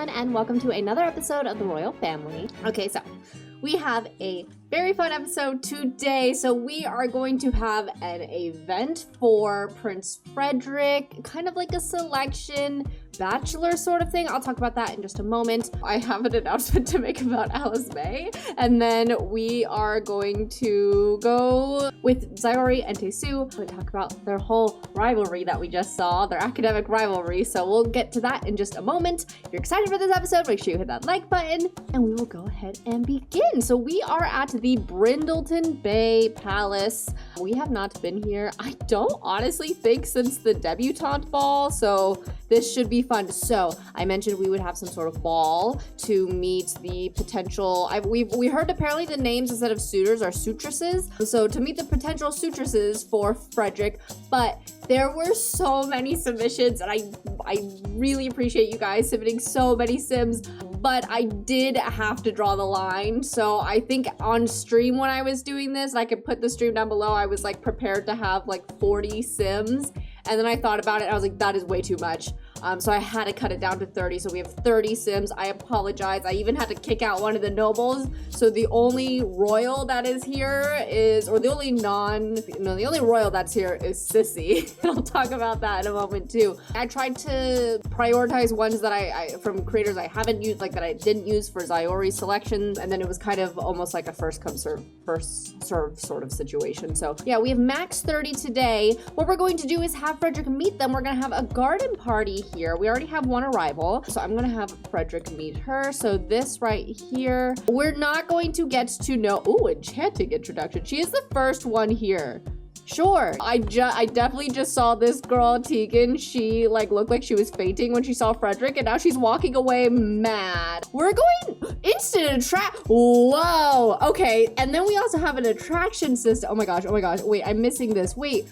everyone, and welcome to another episode of the Royal Family. Okay, so we have a very fun episode today. So we are going to have an event for Prince Frederick, kind of like a selection bachelor sort of thing. I'll talk about that in just a moment. I have an announcement to make about lychmii, and then we are going to go with Sayori and Taesu to talk about their whole rivalry that we just saw, their academic rivalry. So we'll get to that in just a moment. If you're excited for this episode, make sure you hit that like button, and we will go ahead and begin. So we are at the Brindleton Bay Palace. We have not been here, I don't honestly think, since the debutante ball, so this should be fun. So I mentioned we would have some sort of ball to meet the potential, we heard apparently the names instead of suitors are suitresses, so to meet the potential suitresses for Frederick. But there were so many submissions, and I really appreciate you guys submitting so many sims, but I did have to draw the line. So I think on stream when I was doing this, and I could put the stream down below, I was like prepared to have like 40 sims, and then I thought about it and I was like, that is way too much. So I had to cut it down to 30. So we have 30 sims. I apologize. I even had to kick out one of the nobles. So the only royal that is here is, or the only the only royal that's here is Sissy. I'll talk about that in a moment too. I tried to prioritize ones that I from creators I haven't used, like that I didn't use for Sayori selections. And then it was kind of almost like a first come first serve sort of situation. So yeah, we have max 30 today. What we're going to do is have Frederick meet them. We're gonna have a garden party here. We already have one arrival, so I'm gonna have Frederick meet her. So this right here, we're not going to get to know, ooh, enchanting introduction. She is the first one here. Sure. I definitely just saw this girl, Tegan. She like looked like she was fainting when she saw Frederick, and now she's walking away mad. We're going instant attract. Whoa. Okay. And then we also have an attraction system. Oh my gosh. Wait, I'm missing this. Wait.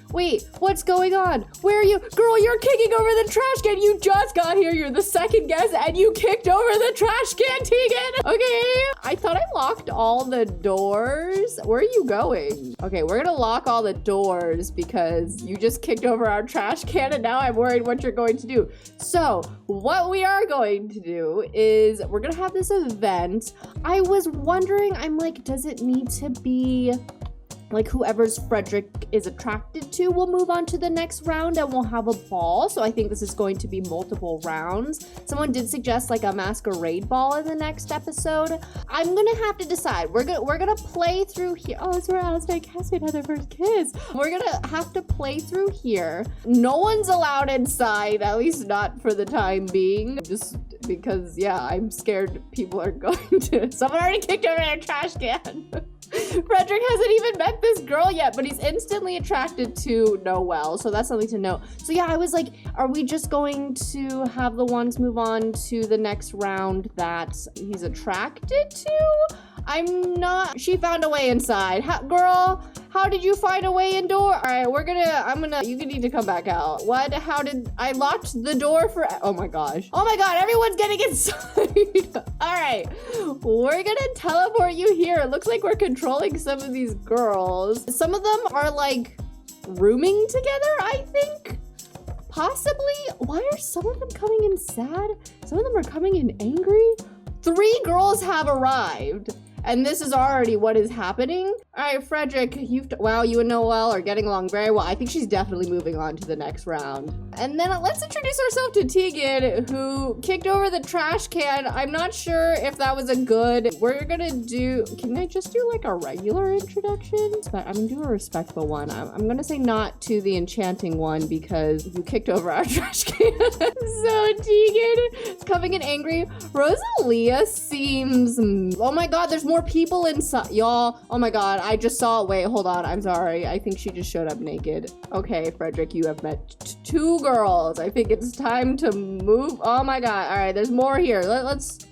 What's going on? Where are you? Girl, you're kicking over the trash can. You just got here. You're the second guest and you kicked over the trash can, Tegan. Okay. I thought I locked all the doors. Where are you going? Okay, we're gonna lock all the doors because you just kicked over our trash can, and now I'm worried what you're going to do. So what we are going to do is we're gonna have this event. I was wondering, I'm like, does it need to be like whoever's Frederick is attracted to will move on to the next round and we'll have a ball? So I think this is going to be multiple rounds. Someone did suggest like a masquerade ball in the next episode. I'm gonna have to decide. We're gonna play through here. Oh, it's where Alice and Cassie had their first kiss. We're gonna have to play through here. No one's allowed inside, at least not for the time being. Just because, yeah, I'm scared people are going to. Someone already kicked over their trash can. Frederick hasn't even met this girl yet, but he's instantly attracted to Noelle, so that's something to note. So yeah, I was like, are we just going to have the ones move on to the next round that he's attracted to? I'm not. She found a way inside. Girl, how did you find a way indoor? All right, you need to come back out. What? How did I locked the door for? Oh my gosh. Oh my God, everyone's getting inside. All right, we're gonna teleport you here. It looks like we're controlling some of these girls. Some of them are like rooming together, I think. Possibly. Why are some of them coming in sad? Some of them are coming in angry. 3 girls have arrived. And this is already what is happening. All right, Frederick, wow, you and Noelle are getting along very well. I think she's definitely moving on to the next round. And then let's introduce ourselves to Tegan, who kicked over the trash can. I'm not sure if that was a good, we're gonna do, can I just do like a regular introduction? But I'm gonna do a respectful one. I'm gonna say not to the enchanting one because you kicked over our trash can. So Tegan is coming in angry. Rosalia seems, oh my God, there's more people inside, y'all. Oh my God, I just saw, wait, hold on, I'm sorry. I think she just showed up naked. Okay, Frederick, you have met 2 girls. I think it's time to move. Oh my God, all right, there's more here. Let's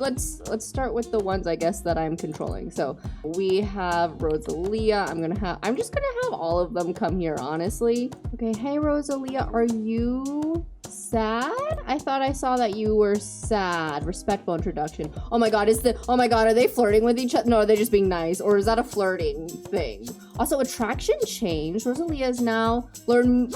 start with the ones, I guess, that I'm controlling. So we have Rosalia. I'm just gonna have all of them come here, honestly. Okay, hey Rosalia, are you sad? I thought I saw that you were sad. Respectful introduction. Oh my God, oh my God, are they flirting with each other? No, are they just being nice? Or is that a flirting thing? Also, attraction changed. Rosalia is now learn.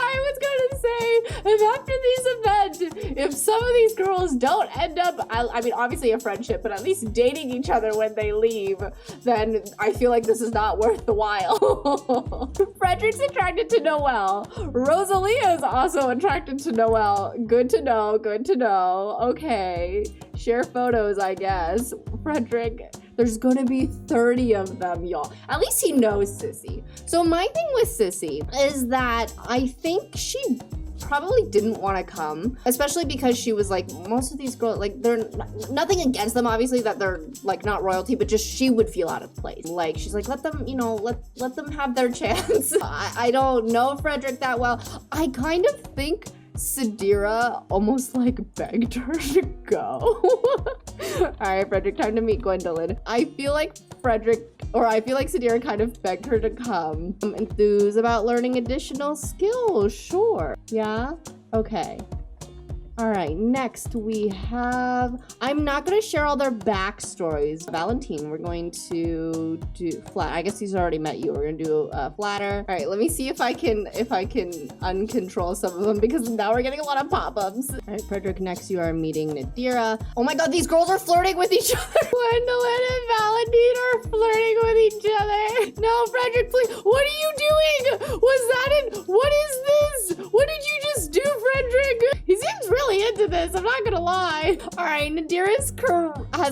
I was gonna say if after these events, if some of these girls don't end up, I mean, obviously a friendship, but at least dating each other when they leave, then I feel like this is not worth the while. Frederick's attracted to Noelle. Rosalia is also attracted to Noelle. Good to know, good to know. Okay, share photos, I guess. Frederick, there's gonna be 30 of them, y'all. At least he knows Sissy. So my thing with Sissy is that I think she probably didn't want to come, especially because she was like, most of these girls, like, they're nothing against them, obviously, that they're like not royalty, but just she would feel out of place. Like, she's like, let them, you know, let them have their chance. I don't know Frederick that well. I kind of think Sadira almost like begged her to go. All right, Frederick, time to meet Gwendolyn. I feel like Sadira kind of begged her to come. I'm enthused about learning additional skills, sure. Yeah, okay. All right, next we have, I'm not gonna share all their backstories. Valentine, we're going to do flat. I guess he's already met you. We're gonna do a flatter. All right, let me see if I can uncontrol some of them because now we're getting a lot of pop-ups. All right, Frederick, next you are meeting Nadira. Oh my God, these girls are flirting with each other. Gwendolyn and Valentine are flirting with each other. No, Frederick, please. What are you doing? Was that in, what is this? What did you just do, Frederick? He seems really into this, I'm not gonna lie. All right, Nadira has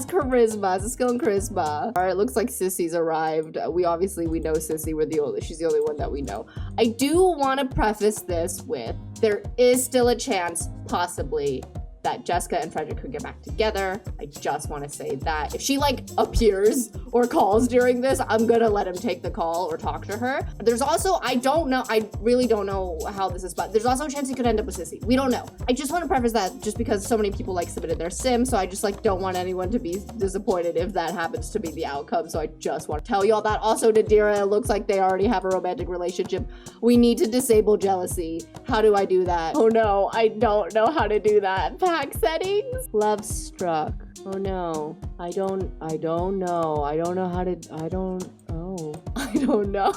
charisma, has a skill in charisma. All right, looks like Sissy's arrived. We know Sissy, she's the only one that we know. I do want to preface this with, there is still a chance, possibly, that Jessica and Frederick could get back together. I just want to say that if she like appears or calls during this, I'm gonna let him take the call or talk to her. There's also, I really don't know how this is, but there's also a chance he could end up with Sissy. We don't know. I just want to preface that just because so many people like submitted their sim, so I just like don't want anyone to be disappointed if that happens to be the outcome. So I just want to tell y'all that. Also, Nadira, it looks like they already have a romantic relationship. We need to disable jealousy. How do I do that? Oh no, I don't know how to do that. Pack settings. Love struck. Oh no. I don't know. I don't know.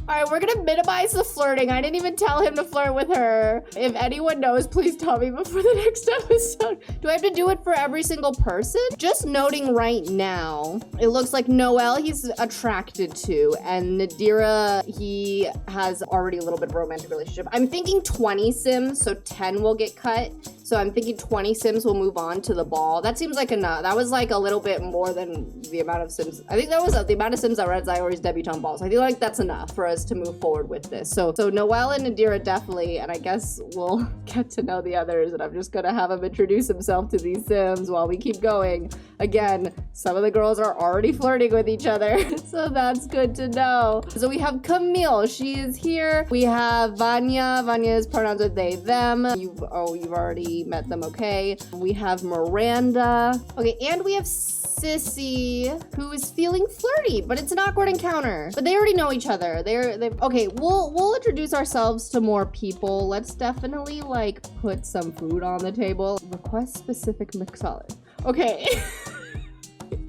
All right, we're gonna minimize the flirting. I didn't even tell him to flirt with her. If anyone knows, please tell me before the next episode. Do I have to do it for every single person? Just noting right now, it looks like Noelle he's attracted to, and Nadira, he has already a little bit of a romantic relationship. I'm thinking 20 sims, so 10 will get cut. So I'm thinking 20 sims will move on to the ball. That seems like enough. That was like a little bit more than the amount of sims. I think that was the amount of sims that Red Zyori's debutante balls. I feel like that's enough for us to move forward with this. So Noelle and Nadira definitely, and I guess we'll get to know the others, and I'm just gonna have him introduce himself to these sims while we keep going. Again, some of the girls are already flirting with each other, so that's good to know. So we have Camille, she is here. We have Vanya. Vanya's pronouns are they, them. You've already met them, okay. We have Miranda. Okay, and we have Sissy, who is feeling flirty, but it's an awkward encounter. But they already know each other. Okay, we'll introduce ourselves to more people. Let's definitely like put some food on the table. Request specific mixologist. Okay.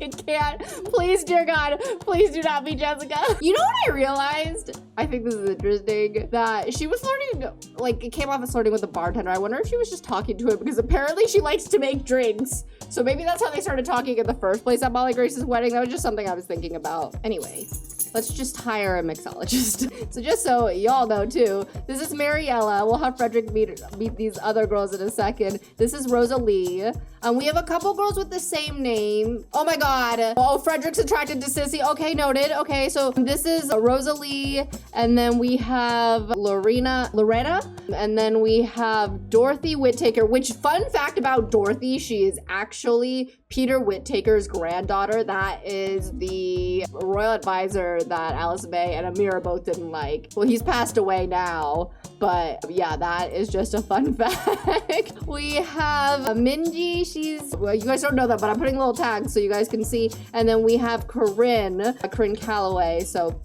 It can't. Please, dear God, please do not be Jessica. You know what I realized? I think this is interesting, that she was flirting, like it came off as flirting with the bartender. I wonder if she was just talking to him because apparently she likes to make drinks. So maybe that's how they started talking in the first place at Molly Grace's wedding. That was just something I was thinking about. Anyway, let's just hire a mixologist. So just so y'all know too, this is Mariella. We'll have Frederick meet these other girls in a second. This is Rosalie. We have a couple girls with the same name. Oh my God. Oh, Frederick's attracted to Sissy. Okay, noted. Okay, so this is Rosalie, and then we have Loretta, and then we have Dorothy Whittaker, which fun fact about Dorothy, she is actually Peter Whittaker's granddaughter. That is the royal advisor that Alice May and Amira both didn't like. Well, he's passed away now, but yeah, that is just a fun fact. We have Minji. Well, you guys don't know that, but I'm putting little tags so you guys can see. And then we have Corinne Calloway. So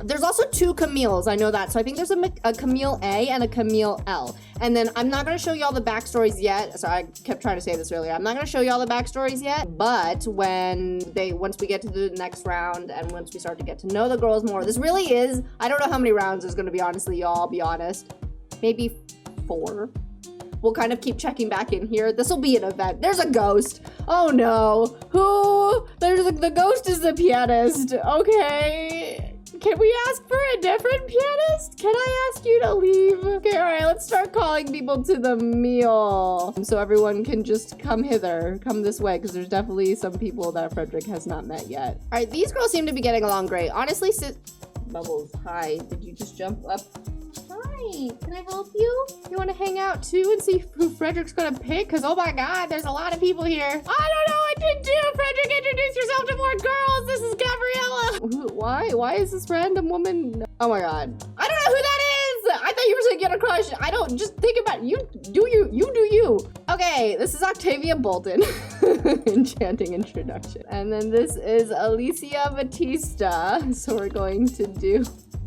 there's also two Camilles, I know that. So I think there's a Camille A and a Camille L. And then I'm not gonna show y'all the backstories yet. So I kept trying to say this earlier. I'm not gonna show y'all the backstories yet, but once we get to the next round and once we start to get to know the girls more, this really is, I don't know how many rounds there's gonna be, honestly, y'all, I'll be honest. Maybe 4. We'll kind of keep checking back in here. This will be an event. There's a ghost. Oh no. Who? The ghost is the pianist. Okay. Can we ask for a different pianist? Can I ask you to leave? Okay, all right, let's start calling people to the meal. So everyone can just come hither, come this way, because there's definitely some people that Frederick has not met yet. All right, these girls seem to be getting along great. Honestly, Bubbles, hi. Did you just jump up? Hi, can I help you? You want to hang out too and see who Frederick's gonna pick? Because oh my god, there's a lot of people here. I don't know what to do. Frederick, introduce yourself to more girls. This is Gabriella. Why is this random woman? Oh my god. I don't know who that is. I thought you were gonna get a crush. I don't, just think about it. You do you. Okay, this is Octavia Bolton. Enchanting introduction. And then this is Alicia Batista. So we're going to do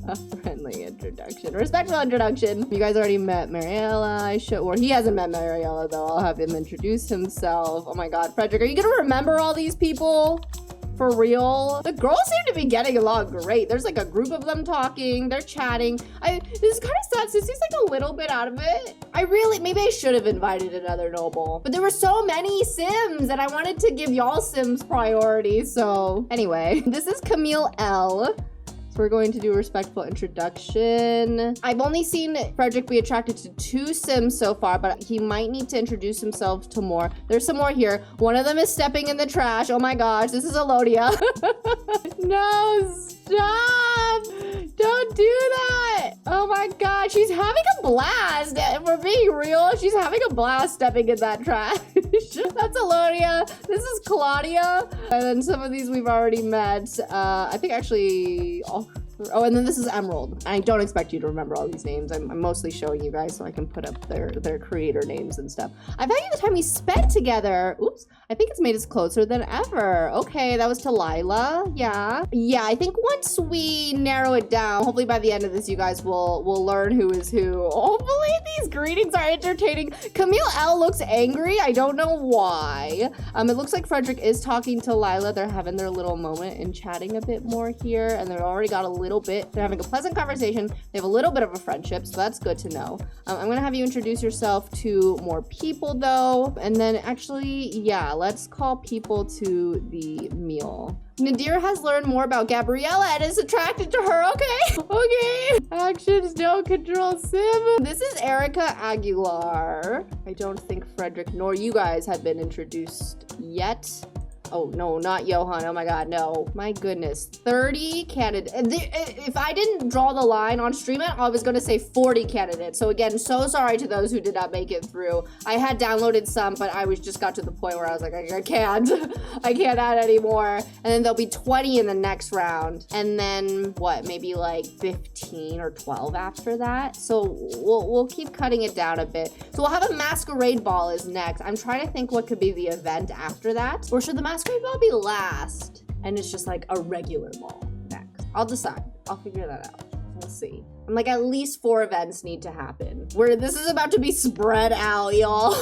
a friendly introduction, respectful introduction. You guys already met Mariella. Well, he hasn't met Mariella though. I'll have him introduce himself. Oh my god, Frederick, are you gonna remember all these people? For real? The girls seem to be getting along great. There's like a group of them talking, they're chatting. This is kind of sad. Sissy's like a little bit out of it. Maybe I should have invited another noble. But there were so many Sims and I wanted to give y'all Sims priority. So anyway, this is Camille L. We're going to do a respectful introduction. I've only seen Frederick be attracted to 2 Sims so far, but he might need to introduce himself to more. There's some more here. One of them is stepping in the trash. Oh my gosh, this is Elodia. No, stop. Don't do that. Oh my god, she's having a blast. If we're being real, she's having a blast stepping in that trash. That's Elodia. This is Claudia. And then some of these we've already met. I think actually, oh, and then this is Emerald. I don't expect you to remember all these names. I'm mostly showing you guys so I can put up their creator names and stuff. I value the time we spent together. Oops. I think it's made us closer than ever. Okay, that was to Lila. Yeah, I think once we narrow it down, hopefully by the end of this, you guys will learn who is who. Hopefully these greetings are entertaining. Camille L looks angry. I don't know why. It looks like Frederick is talking to Lila. They're having their little moment and chatting a bit more here, and they've already got a little bit. They're having a pleasant conversation. They have a little bit of a friendship, so that's good to know. I'm gonna have you introduce yourself to more people though, and then actually, yeah, let's call people to the meal. Nadir has learned more about Gabriella and is attracted to her. Okay. Actions don't control Sim. This is Erica Aguilar. I don't think Frederick nor you guys have been introduced yet. Oh, no, not Johan. Oh my god, no. My goodness. 30 candidates. If I didn't draw the line on stream it, I was going to say 40 candidates. So again, so sorry to those who did not make it through. I had downloaded some, but I just got to the point where I was like, I can't. I can't add any more. And then there'll be 20 in the next round. And then, what, maybe like 15 or 12 after that? So we'll keep cutting it down a bit. So we'll have a masquerade ball is next. I'm trying to think what could be the event after that. Or should the masquerade ball be last and it's just like a regular ball next? I'll decide. I'll figure that out. We'll see. I'm like, at least 4 events need to happen. This is about to be spread out, y'all.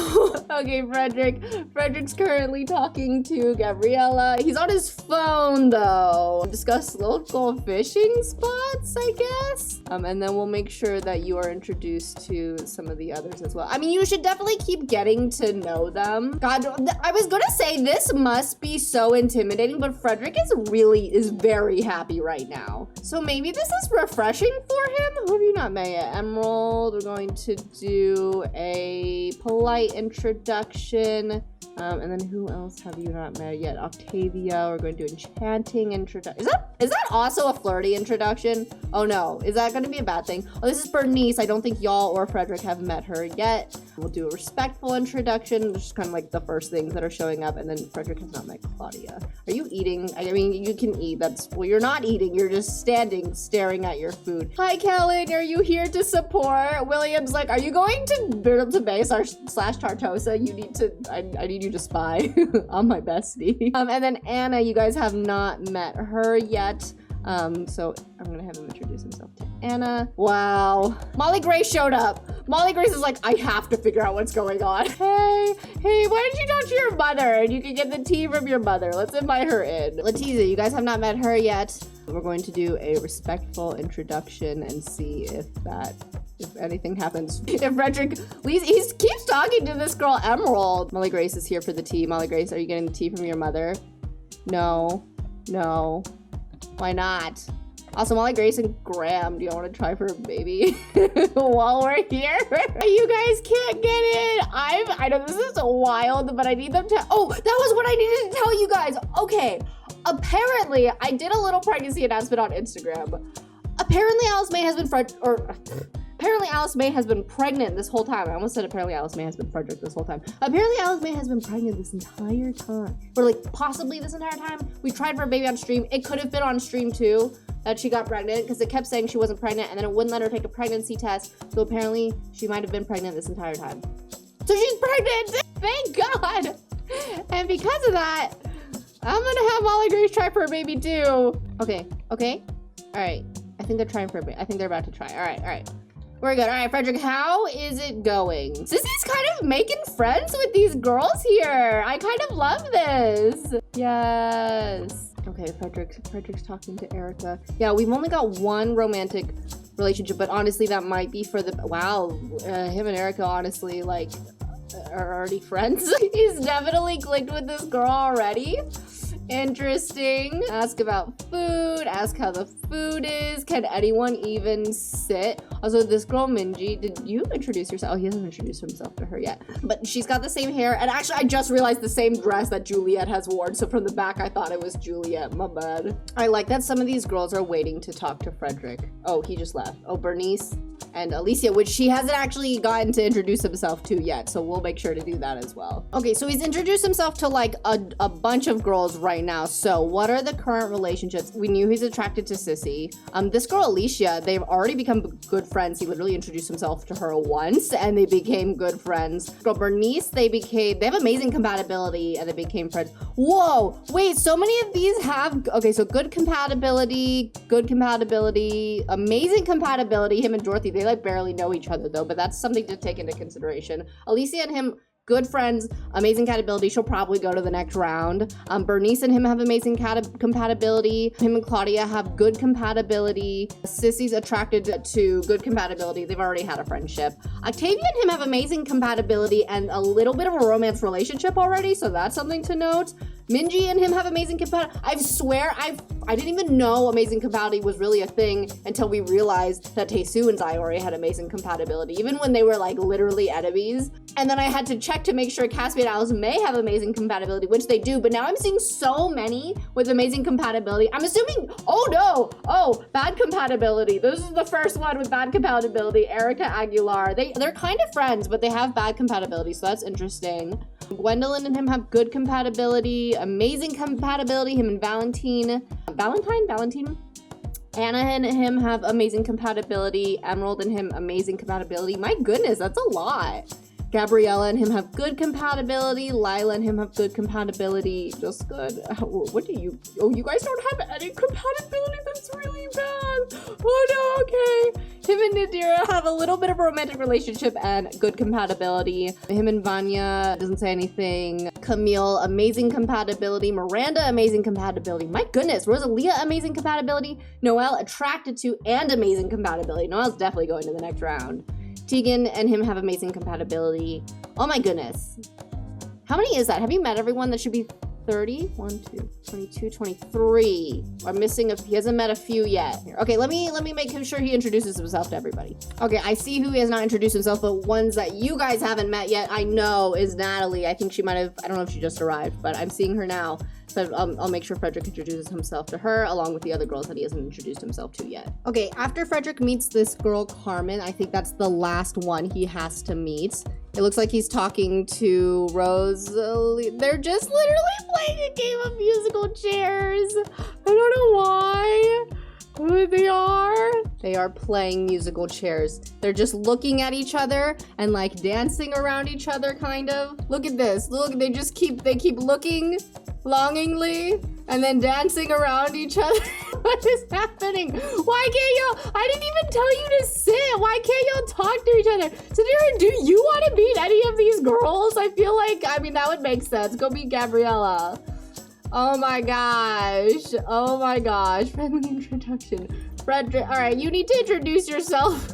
Okay, Frederick's currently talking to Gabriella. He's on his phone though. Discuss local fishing spots, I guess. And then we'll make sure that you are introduced to some of the others as well. I mean, you should definitely keep getting to know them. God, I was gonna say this must be so intimidating, but Frederick is very happy right now. So maybe this is refreshing for him. Who have you not met yet? Emerald. We're going to do a polite introduction. And then who else have you not met yet? Octavia. We're going to do enchanting introduction. Is that also a flirty introduction? Oh no. Is that going to be a bad thing? Oh, this is Bernice. I don't think y'all or Frederick have met her yet. We'll do a respectful introduction, which is kind of like the first things that are showing up. And then Frederick has not met Claudia. Are you eating? I mean, you can eat. Well, you're not eating. You're just standing, staring at your food. Hi, Kellen. Are you here to support? William's like, are you going to build to base / Tartosa? You need to, I need you to spy on my bestie. And then Anna, you guys have not met her yet. So I'm gonna have him introduce himself to Anna. Wow. Molly Grace showed up. Molly Grace is like, I have to figure out what's going on. Hey, why don't you talk to your mother and you can get the tea from your mother? Let's invite her in. Letizia, you guys have not met her yet. We're going to do a respectful introduction and see if that if anything happens. If Frederick leaves, he keeps talking to this girl, Emerald. Molly Grace is here for the tea. Molly Grace, are you getting the tea from your mother? No. No. Why not? Also, Molly Grace and Graham, do you want to try for a baby while we're here? You guys can't get it. I know this is wild, but I need them to, oh, that was what I needed to tell you guys. Okay, apparently, I did a little pregnancy announcement on Instagram. Apparently, Alice May has been apparently Alice May has been pregnant this whole time. I almost said apparently Alice May has been Frederick this whole time. Apparently Alice May has been pregnant this entire time. Or like possibly this entire time. We tried for a baby on stream. It could have been on stream too that she got pregnant because it kept saying she wasn't pregnant and then it wouldn't let her take a pregnancy test. So apparently she might have been pregnant this entire time. So she's pregnant! Thank God! And because of that, I'm gonna have Molly Grace try for a baby too. Okay, okay? All right. I think they're trying for a baby. I think they're about to try. All right, all right. We're good. All right, Frederick, how is it going? Sissy's kind of making friends with these girls here. I kind of love this. Yes. Okay, Frederick's talking to Erica. Yeah, we've only got one romantic relationship, but honestly, that might be for the, wow, him and Erica, honestly, like, are already friends. He's definitely clicked with this girl already. Interesting. Ask about food, ask how the food is. Can anyone even sit? Also, this girl, Minji, did you introduce yourself? Oh, he hasn't introduced himself to her yet. But she's got the same hair. And actually, I just realized the same dress that Juliet has worn. So from the back, I thought it was Juliet. My bad. I like that some of these girls are waiting to talk to Frederick. Oh, he just left. Oh, Bernice and Alicia, which she hasn't actually gotten to introduce himself to yet. So we'll make sure to do that as well. Okay, so he's introduced himself to like a bunch of girls right now. So what are the current relationships? We knew he's attracted to Sissy. This girl Alicia, they've already become good friends. He literally introduced himself to her once and they became good friends. Girl Bernice, they have amazing compatibility and they became friends. Whoa, wait, so many of these have, okay, so good compatibility, amazing compatibility. Him and Dorothy, they like barely know each other though, but that's something to take into consideration. Alicia and him, good friends, amazing compatibility. She'll probably go to the next round. Bernice and him have amazing compatibility. Him and Claudia have good compatibility. Sissy's attracted to good compatibility. They've already had a friendship. Octavia and him have amazing compatibility and a little bit of a romance relationship already, so that's something to note. Minji and him have amazing compatibility. I swear, I didn't even know amazing compatibility was really a thing until we realized that Taesu and Zai already had amazing compatibility, even when they were like literally enemies. And then I had to check to make sure Cassie and Alice may have amazing compatibility, which they do, but now I'm seeing so many with amazing compatibility. I'm assuming, bad compatibility. This is the first one with bad compatibility, Erica Aguilar. They're kind of friends, but they have bad compatibility, so that's interesting. Gwendolyn and him have good compatibility, amazing compatibility, him and Valentine. Anna and him have amazing compatibility. Emerald and him, amazing compatibility. My goodness, that's a lot. Gabriella and him have good compatibility. Lila and him have good compatibility. Just good. What do you... Oh, you guys don't have any compatibility? That's really bad. Oh no, okay. Him and Nadira have a little bit of a romantic relationship and good compatibility. Him and Vanya, doesn't say anything. Camille, amazing compatibility. Miranda, amazing compatibility. My goodness. Rosalia, amazing compatibility. Noelle, attracted to and amazing compatibility. Noelle's definitely going to the next round. Tegan and him have amazing compatibility. Oh my goodness. How many is that? Have you met everyone? That should be 30? 1, 2, 22, 23. I'm missing he hasn't met a few yet. Okay, let me make sure he introduces himself to everybody. Okay, I see who he has not introduced himself, but ones that you guys haven't met yet, I know is Natalie. I think she might have, I don't know if she just arrived, but I'm seeing her now. So I'll make sure Frederick introduces himself to her along with the other girls that he hasn't introduced himself to yet. Okay, after Frederick meets this girl, Carmen, I think that's the last one he has to meet. It looks like he's talking to Rosalie. They're just literally playing a game of musical chairs. I don't know why. Who they are? They are playing musical chairs. They're just looking at each other and like dancing around each other, kind of. Look at this. Look, they keep looking longingly and then dancing around each other. What is happening? Why can't y'all? I didn't even tell you to sit. Why can't y'all talk to each other? Sadira, do you want to meet any of these girls? I feel like, I mean, that would make sense. Go meet Gabriella. Oh my gosh. Oh my gosh. Friendly introduction. Frederick. All right, you need to introduce yourself.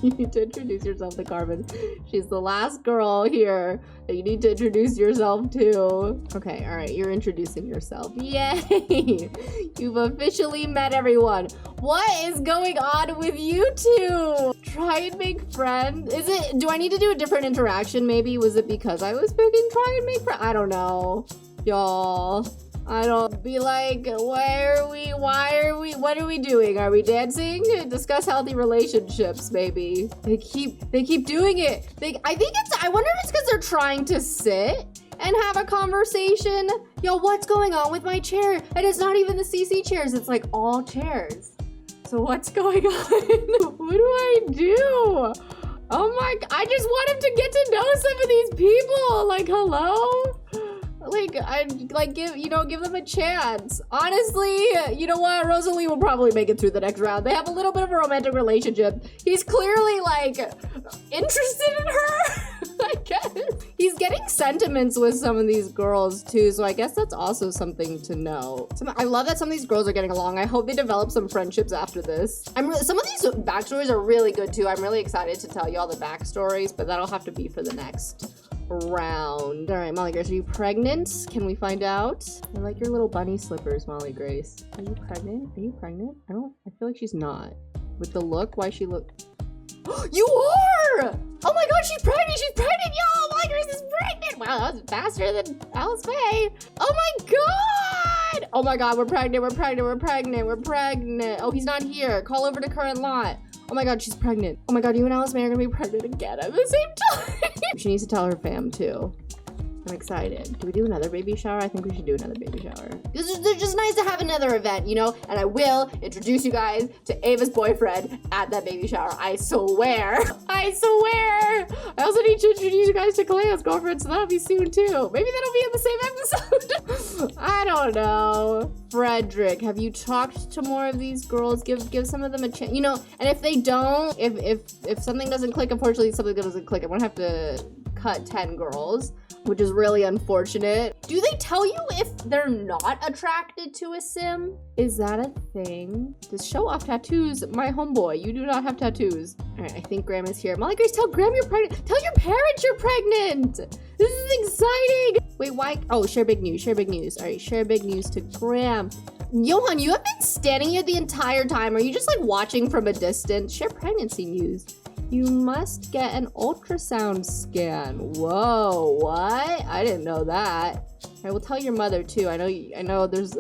You need to introduce yourself to Carmen. She's the last girl here that you need to introduce yourself to. Okay, all right, you're introducing yourself. Yay! You've officially met everyone. What is going on with you two? Try and make friends. Do I need to do a different interaction maybe? Was it because I was picking try and make friends? I don't know. Y'all. I don't be like, why are we, what are we doing? Are we dancing? Discuss healthy relationships, maybe. They keep doing it. I wonder if it's because they're trying to sit and have a conversation. Yo, what's going on with my chair? And it's not even the CC chairs, it's like all chairs. So what's going on? What do I do? Oh my, I just want him to get to know some of these people. Like, hello? Give them a chance. Honestly, you know what? Rosalie will probably make it through the next round. They have a little bit of a romantic relationship. He's clearly, like, interested in her, I guess. He's getting sentiments with some of these girls, too, so I guess that's also something to know. I love that some of these girls are getting along. I hope they develop some friendships after this. Some of these backstories are really good, too. I'm really excited to tell you all the backstories, but that'll have to be for the next round. All right, Molly Grace, are you pregnant? Can we find out? I like your little bunny slippers, Molly Grace. Are you pregnant? Are you pregnant? I feel like she's not. With the look, why she look? You are! Oh my god, she's pregnant! She's pregnant, y'all! Molly Grace is pregnant! Wow, that was faster than Alice Faye. Oh my god! Oh my god, we're pregnant, we're pregnant, we're pregnant, we're pregnant. Oh, he's not here. Call over to current lot. Oh my god, she's pregnant. Oh my god, you and Alice May are gonna be pregnant again at the same time. She needs to tell her fam too. I'm excited. Do we do another baby shower? I think we should do another baby shower. It's just nice to have another event, you know? And I will introduce you guys to Ava's boyfriend at that baby shower. I swear. I swear. I also need to introduce you guys to Kalea's girlfriend, so that'll be soon too. Maybe that'll be in the same episode. I don't know. Frederick, have you talked to more of these girls? Give some of them a chance. You know, and if they don't, if something doesn't click, unfortunately something doesn't click, I'm gonna have to cut 10 girls, which is really unfortunate. Do they tell you if they're not attracted to a sim? Is that a thing? Does show off tattoos? My homeboy, you do not have tattoos. All right, I think Graham is here. Molly Grace, tell Graham you're pregnant. Tell your parents you're pregnant. This is exciting. Wait, why? Oh, share big news, share big news. All right, share big news to Graham. Johan, you have been standing here the entire time. Are you just like watching from a distance? Share pregnancy news. You must get an ultrasound scan. Whoa, what? I didn't know that. I will tell your mother too. I know there's,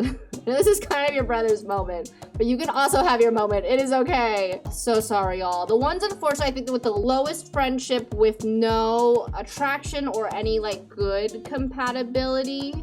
this is kind of your brother's moment, but you can also have your moment. It is okay. So sorry, y'all. The ones, unfortunately, I think with the lowest friendship with no attraction or any like good compatibility.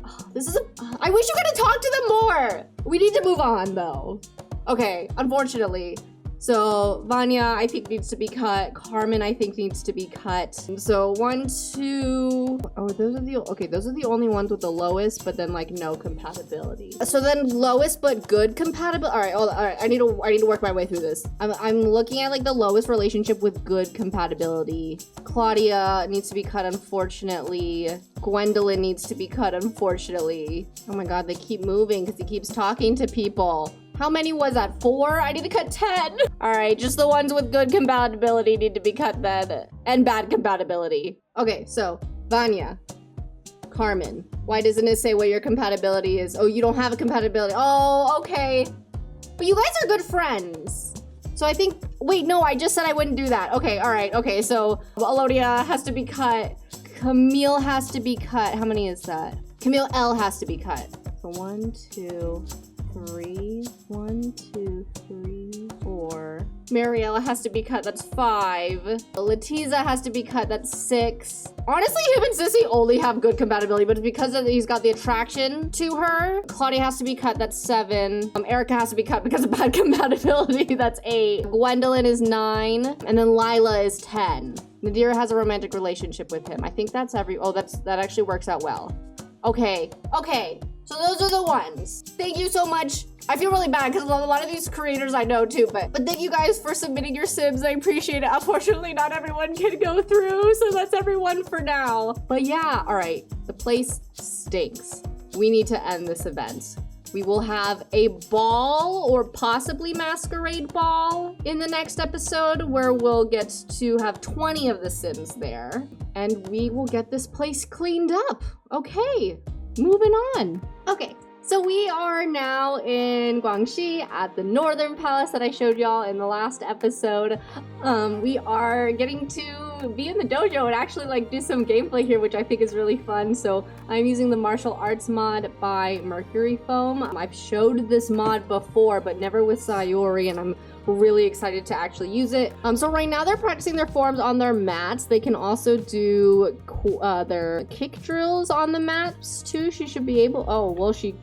I wish you could have talked to them more. We need to move on though. Okay, unfortunately. So Vanya, I think needs to be cut. Carmen, I think needs to be cut. So 1, 2, oh, those are the only ones with the lowest, but then like no compatibility. So then lowest but good compatibility. All right. I need to work my way through this. I'm looking at like the lowest relationship with good compatibility. Claudia needs to be cut, unfortunately. Gwendolyn needs to be cut, unfortunately. Oh my god, they keep moving because he keeps talking to people. How many was that? 4? I need to cut 10. All right, just the ones with good compatibility need to be cut then. And bad compatibility. Okay, so Vanya, Carmen. Why doesn't it say what your compatibility is? Oh, you don't have a compatibility. Oh, okay. But you guys are good friends. So I think, wait, no, I just said I wouldn't do that. Okay, all right, okay. So Alodia has to be cut. Camille has to be cut. How many is that? Camille L has to be cut. So 1, 2, 3. 1, 2, 3, 4. Mariella has to be cut. That's 5. Letiza has to be cut. That's 6. Honestly, him and Sissy only have good compatibility, but it's because he's got the attraction to her. Claudia has to be cut. That's 7. Erica has to be cut because of bad compatibility. That's 8. Gwendolyn is 9. And then Lila is 10. Nadira has a romantic relationship with him. I think that's that actually works out well. Okay. So those are the ones. Thank you so much. I feel really bad because a lot of these creators I know too, but thank you guys for submitting your Sims. I appreciate it. Unfortunately, not everyone can go through, so that's everyone for now. But yeah, all right. The place stinks. We need to end this event. We will have a ball or possibly masquerade ball in the next episode where we'll get to have 20 of the Sims there. And we will get this place cleaned up. Okay, moving on. Okay. So we are now in Guangxi at the Northern Palace that I showed y'all in the last episode. We are getting to be in the dojo and actually like do some gameplay here, which I think is really fun. So I'm using the martial arts mod by Mercury Foam. I've showed this mod before, but never with Sayori, and I'm really excited to actually use it. So right now they're practicing their forms on their mats. They can also do their kick drills on the mats too. She should be able, oh, well, she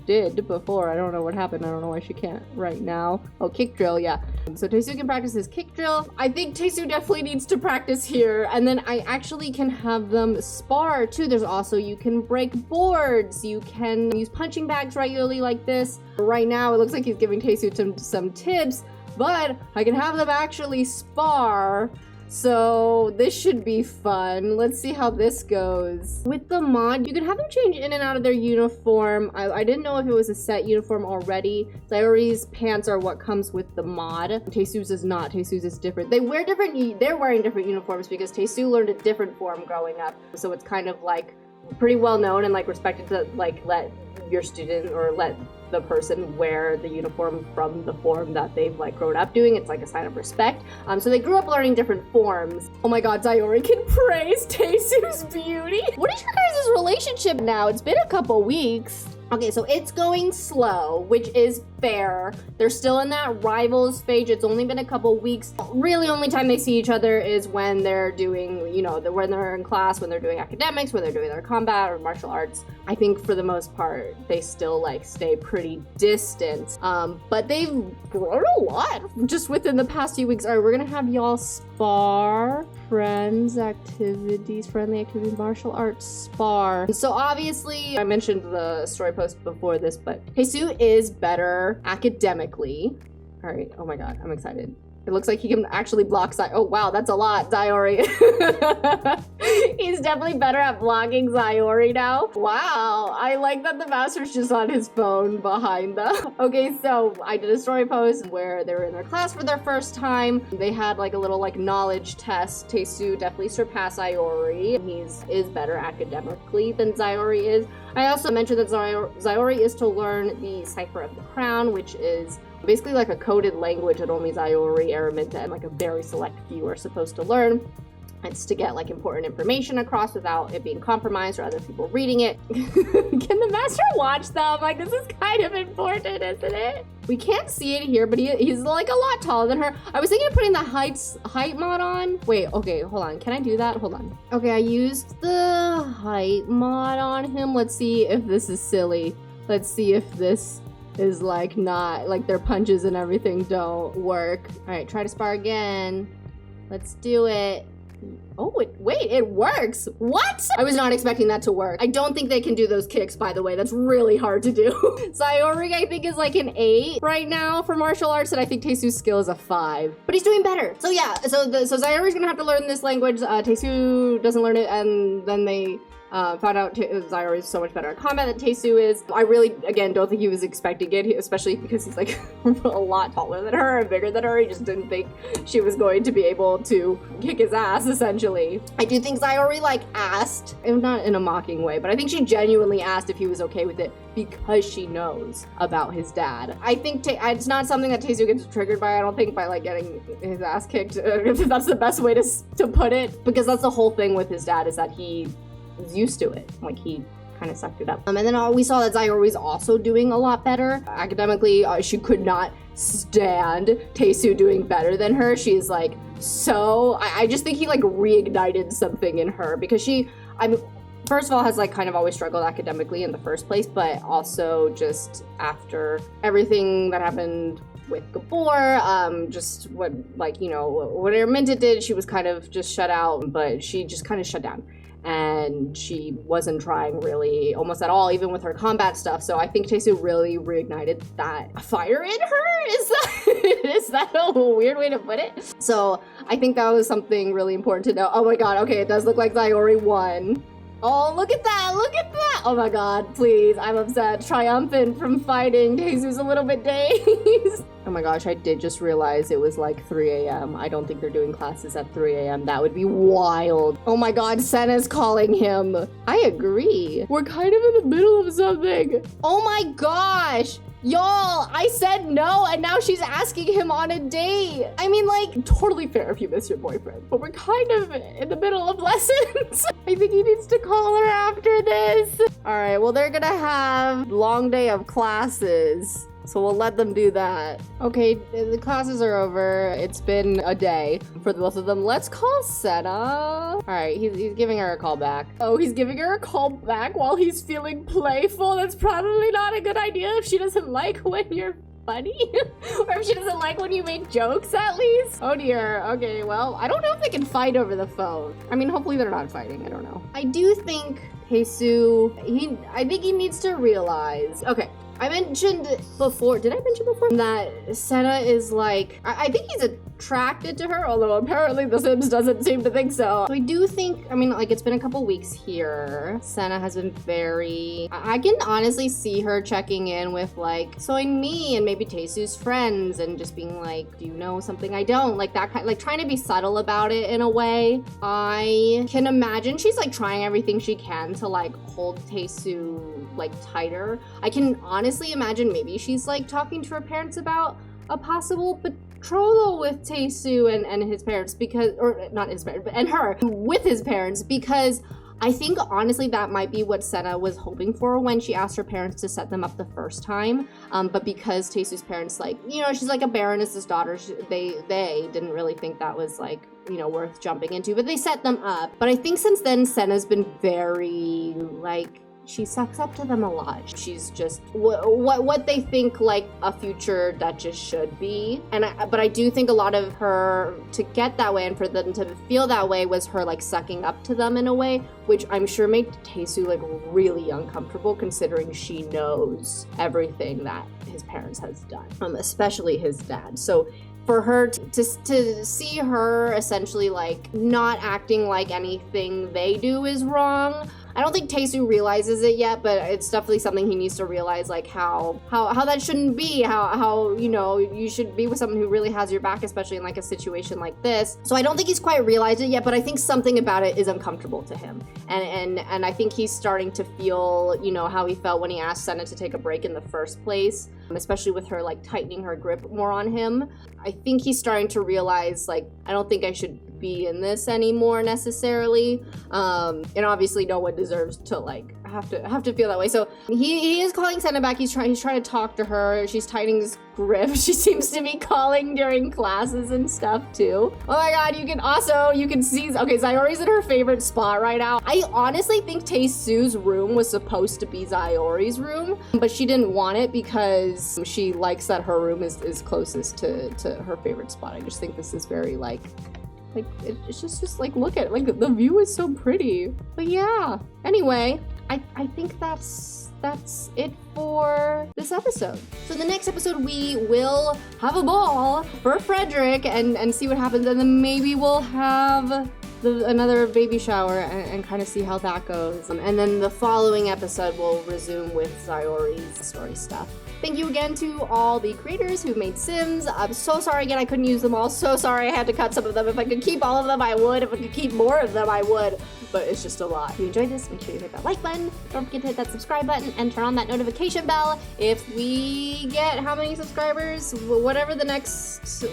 did before. I don't know what happened. I don't know why she can't right now. Oh, kick drill, yeah. So Taesu can practice his kick drill. I think Taesu definitely needs to practice here. And then I actually can have them spar too. There's also, you can break boards. You can use punching bags regularly like this. Right now, it looks like he's giving Taesu some tips, but I can have them actually spar. So this should be fun. Let's see how this goes. With the mod, you can have them change in and out of their uniform. I didn't know if it was a set uniform already. Sayori's pants are what comes with the mod. Taesu's is not. Taesu's is different. They're wearing different uniforms because Taesu learned a different form growing up. So it's kind of like pretty well known and like respected to like let your student or let the person wear the uniform from the form that they've like grown up doing. It's like a sign of respect. So they grew up learning different forms. Oh my god, Sayori can praise Taesu's beauty. What is your guys' relationship now? It's been a couple weeks. Okay, so it's going slow, which is fair. They're still in that rivals phase. It's only been a couple weeks. Really, only time they see each other is when they're doing, you know, when they're in class, when they're doing academics, when they're doing their combat or martial arts. I think for the most part, they still like stay pretty distant. But they've grown a lot just within the past few weeks. All right, we're gonna have y'all spar. Friendly activities, martial arts spar. So obviously, I mentioned the story post before this, but Taesu is better academically. All right, oh my god, I'm excited. It looks like he can actually block oh wow, that's a lot, Sayori. He's definitely better at blocking Sayori now. Wow, I like that the master's just on his phone behind them. Okay, so I did a story post where they were in their class for their first time. They had like a little like knowledge test. Taesu definitely surpassed Sayori. He is better academically than Sayori is. I also mentioned that Sayori is to learn the Cipher of the Crown, which is basically like a coded language that only Sayori, Araminta, and like a very select few are supposed to learn. It's to get like important information across without it being compromised or other people reading it. Can the master watch them? Like, this is kind of important, isn't it? We can't see it here, but he's like a lot taller than her. I was thinking of putting the height mod on. Wait, okay, hold on. Can I do that? Hold on. Okay, I used the height mod on him. Let's see if this is silly. Let's see if this is like not, like their punches and everything don't work. All right, try to spar again. Let's do it. Oh, wait, it works. What? I was not expecting that to work. I don't think they can do those kicks, by the way. That's really hard to do. Sayori, I think, is like an 8 right now for martial arts, and I think Taesu's skill is a 5. But he's doing better. So yeah, so Sayori's gonna have to learn this language. Taesu doesn't learn it, and then they found out Sayori is so much better at combat than Taesu is. I really, again, don't think he was expecting it, especially because he's like a lot taller than her and bigger than her. He just didn't think she was going to be able to kick his ass, essentially. I do think Sayori like asked, not in a mocking way, but I think she genuinely asked if he was okay with it because she knows about his dad. I think it's not something that Taesu gets triggered by, I don't think, by like getting his ass kicked. If that's the best way to put it, because that's the whole thing with his dad, is that he was used to it. Like, he kind of sucked it up. And then we saw that Sayori was also doing a lot better academically. She could not stand Taesu doing better than her. She's like, so I just think he like reignited something in her, because first of all, has like kind of always struggled academically in the first place, but also just after everything that happened with Gabor, just what, like, you know, what Araminta did, she was kind of just shut out, but she just kind of shut down. And she wasn't trying really almost at all, even with her combat stuff. So I think Taesu really reignited that fire in her. Is that a weird way to put it? So I think that was something really important to know. Oh my god, okay, it does look like Sayori won. Oh, look at that, look at that. Oh my God, please, I'm upset. Triumphant from fighting. Jesus a little bit dazed. Oh my gosh, I did just realize it was like 3 a.m. I don't think they're doing classes at 3 a.m. That would be wild. Oh my God, Senna's calling him. I agree. We're kind of in the middle of something. Oh my gosh. Y'all, I said no, and now she's asking him on a date. I mean, like, totally fair if you miss your boyfriend, but we're kind of in the middle of lessons. I think he needs to call her after this. All right, well, they're gonna have long day of classes, so we'll let them do that. Okay, the classes are over. It's been a day for the both of them. Let's call Senna. All right, he's giving her a call back. Oh, he's giving her a call back while he's feeling playful. That's probably not a good idea if she doesn't like when you're funny. Or if she doesn't like when you make jokes, at least. Oh dear. Okay, well, I don't know if they can fight over the phone. I mean, hopefully they're not fighting. I don't know. I do think Jesus, I think he needs to realize. Okay. I mentioned before, did I mention before that Senna is like, I think he's attracted to her, although apparently the Sims doesn't seem to think so. So I do think, I mean, like, it's been a couple weeks here. Senna has been very, I can honestly see her checking in with like SnowyMarriner and maybe Tesu's friends and just being like, do you know something I don't? Like that kind, like trying to be subtle about it in a way. I can imagine she's like trying everything she can to like hold Tesu like tighter. I can honestly imagine maybe she's like talking to her parents about a possible betrothal with Tesu and his parents, because, or not his parents, but and her with his parents, because I think honestly that might be what Senna was hoping for when she asked her parents to set them up the first time. But because Tesu's parents, like, you know, she's like a baroness's daughter, they didn't really think that was like, you know, worth jumping into, but they set them up. But I think since then Senna's been very like, she sucks up to them a lot. She's just what they think like a future Duchess should be. But I do think a lot of her to get that way and for them to feel that way was her like sucking up to them in a way, which I'm sure made Tesu like really uncomfortable considering she knows everything that his parents has done, especially his dad. So for her to see her essentially like not acting like anything they do is wrong. I don't think Tesu realizes it yet, but it's definitely something he needs to realize, like how that shouldn't be, how you know, you should be with someone who really has your back, especially in like a situation like this. So I don't think he's quite realized it yet, but I think something about it is uncomfortable to him. And I think he's starting to feel, you know, how he felt when he asked Senna to take a break in the first place, especially with her like tightening her grip more on him. I think he's starting to realize, like, I don't think I should be in this anymore necessarily. And obviously no one deserves to like have to feel that way. So he is calling Senna back. He's trying to talk to her. She's tightening his grip. She seems to be calling during classes and stuff too. Oh my God, you can see, okay, Sayori's in her favorite spot right now. I honestly think Tesu's room was supposed to be Sayori's room, but she didn't want it because she likes that her room is closest to her favorite spot. I just think this is very like it's just like, look at it, like the view is so pretty. But yeah, anyway, I think that's it for this episode. So the next episode we will have a ball for Frederick and see what happens, and then maybe we'll have another baby shower and kind of see how that goes. And then the following episode we'll resume with Sayori's story stuff. Thank you again to all the creators who made Sims. I'm so sorry again I couldn't use them all. So sorry I had to cut some of them. If I could keep all of them, I would. If I could keep more of them, I would. But it's just a lot. If you enjoyed this, make sure you hit that like button. Don't forget to hit that subscribe button and turn on that notification bell. If we get how many subscribers? Whatever the next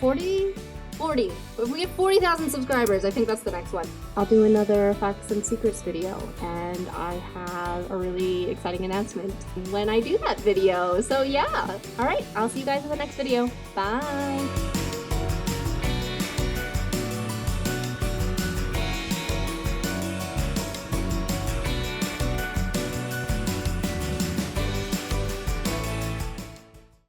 40? If we get 40,000 subscribers, I think that's the next one. I'll do another Facts and Secrets video, and I have a really exciting announcement when I do that video. So yeah. All right, I'll see you guys in the next video. Bye.